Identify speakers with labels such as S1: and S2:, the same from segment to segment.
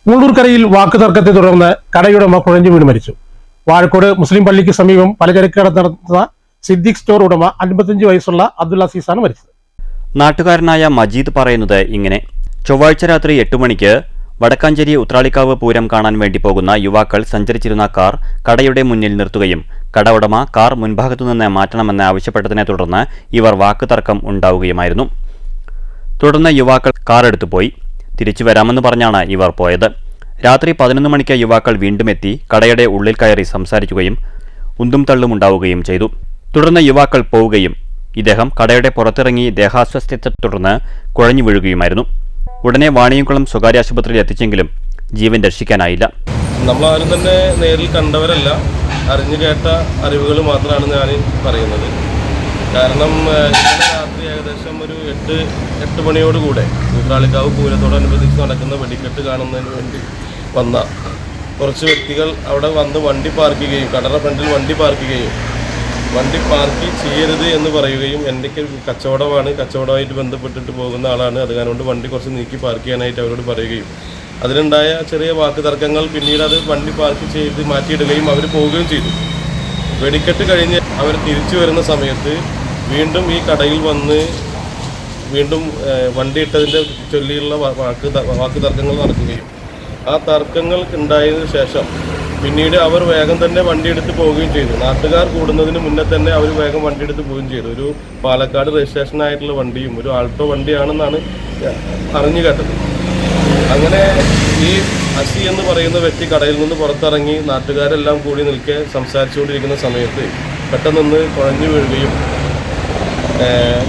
S1: മുള്ളൂർക്കരയിൽ വാക്കുതർക്കത്തെ തുടർന്ന് കടയുടമ കുഴഞ്ഞു വീണ് മരിച്ചു. വാഴക്കോട് മുസ്ലിം പള്ളിക്ക് സമീപം പലചരക്ക് കട നടത്തുന്ന സിദ്ദിഖ് സ്റ്റോർ ഉടമ 55 വയസ്സുള്ള അബ്ദുൽ അസീസാണ് മരിച്ചത്.
S2: നാട്ടുകാരനായ മജീദ് പറയുന്നത് ഇങ്ങനെ: ചൊവ്വാഴ്ച രാത്രി 8 മണിക്ക് വടക്കാഞ്ചേരി ഉത്രാളിക്കാവ് പൂരം കാണാൻ വേണ്ടി പോകുന്ന യുവാക്കൾ സഞ്ചരിച്ചിരുന്ന കാർ കടയുടെ മുന്നിൽ നിർത്തുകയും കട ഉടമ കാർ മുൻഭാഗത്തുനിന്ന് മാറ്റണമെന്ന് ആവശ്യപ്പെട്ടതിനെ തുടർന്ന് ഇവർ വാക്കുതർക്കം ഉണ്ടാവുകയുമായിരുന്നു. തുടർന്ന് യുവാക്കൾ കാർ എടുത്തുപോയി. തിരിച്ചു വരാമെന്ന് പറഞ്ഞാണ് ഇവർ പോയത്. രാത്രി 11 മണിക്ക് യുവാക്കൾ വീണ്ടും എത്തി കടയുടെ ഉള്ളിൽ കയറി സംസാരിക്കുകയും ഉന്തും തള്ളും ഉണ്ടാവുകയും ചെയ്തു. തുടർന്ന് യുവാക്കൾ പോവുകയും ഇദ്ദേഹം കടയുടെ പുറത്തിറങ്ങി ദേഹാസ്വാസ്ഥ്യത്തെ തുടർന്ന് കുഴഞ്ഞു വീഴുകയുമായിരുന്നു. ഉടനെ വാണിയംകുളം സ്വകാര്യ ആശുപത്രിയിൽ എത്തിച്ചെങ്കിലും ജീവൻ രക്ഷിക്കാനായില്ല.
S3: നമ്മളാരും തന്നെ നേരിൽ കണ്ടവരല്ല, അറിഞ്ഞു കേട്ട അറിവുകൾ മാത്രമാണ് ഞാൻ പറയുന്നത്. കാരണം രാത്രി ഏകദേശം ഒരു 8 മണിയോടുകൂടെ ഉത്രാളിക്കാവ് പൂരത്തോടനുബന്ധിച്ച് നടക്കുന്ന വെടിക്കെട്ട് കാണുന്നതിന് വേണ്ടി വന്ന കുറച്ച് വ്യക്തികൾ അവിടെ വന്ന് വണ്ടി പാർക്ക് ചെയ്യുകയും കടയുടെ ഫ്രണ്ടിൽ വണ്ടി പാർക്ക് ചെയ്യരുത് എന്ന് പറയുകയും എനിക്ക് കച്ചവടമാണ്, കച്ചവടമായിട്ട് ബന്ധപ്പെട്ടിട്ട് പോകുന്ന ആളാണ്, അതുകൊണ്ട് വണ്ടി കുറച്ച് നീക്കി പാർക്ക് ചെയ്യാനായിട്ട് അവരോട് പറയുകയും അതിലുണ്ടായ ചെറിയ വാക്ക് തർക്കങ്ങൾ പിന്നീട് അത് വണ്ടി പാർക്ക് ചെയ്ത് മാറ്റിയിടുകയും അവർ പോവുകയും ചെയ്തു. വെടിക്കെട്ട് കഴിഞ്ഞ് അവർ തിരിച്ചു വരുന്ന സമയത്ത് വീണ്ടും ഈ കടയിൽ വന്ന് വീണ്ടും വണ്ടി ഇട്ടതിൻ്റെ ചൊല്ലിയുള്ള വാക്ക് തർക്കങ്ങൾ നടക്കുകയും ആ തർക്കങ്ങൾ ഉണ്ടായതിനു ശേഷം പിന്നീട് അവർ വേഗം തന്നെ വണ്ടിയെടുത്ത് പോവുകയും ചെയ്തു. നാട്ടുകാർ കൂടുന്നതിന് മുന്നേ തന്നെ അവർ വേഗം വണ്ടിയെടുത്ത് പോവുകയും ചെയ്തു. ഒരു പാലക്കാട് രജിസ്ട്രേഷൻ ആയിട്ടുള്ള വണ്ടിയും ഒരു ആൾട്ടോ വണ്ടിയാണെന്നാണ് അറിഞ്ഞു കേട്ടത്. അങ്ങനെ ഈ അസി എന്ന് പറയുന്ന വ്യക്തി കടയിൽ നിന്ന് പുറത്തിറങ്ങി നാട്ടുകാരെല്ലാം കൂടി നിൽക്കെ സംസാരിച്ചുകൊണ്ടിരിക്കുന്ന സമയത്ത് പെട്ടെന്ന് കുഴഞ്ഞു വീഴുകയും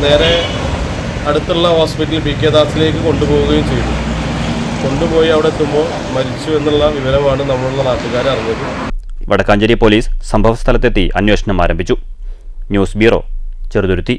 S3: നേരെ അടുത്തുള്ള ഹോസ്പിറ്റൽ PK ദാസിലേക്ക് കൊണ്ടുപോവുകയും ചെയ്തു. കൊണ്ടുപോയി അവിടെ എത്തുമ്പോൾ മരിച്ചു എന്നുള്ള വിവരമാണ് നമ്മളുള്ള നാട്ടുകാർ അറിഞ്ഞത്.
S2: വടക്കാഞ്ചേരി പോലീസ് സംഭവസ്ഥലത്തെത്തി അന്വേഷണം ആരംഭിച്ചു. News bureau, Cheruthuruthy.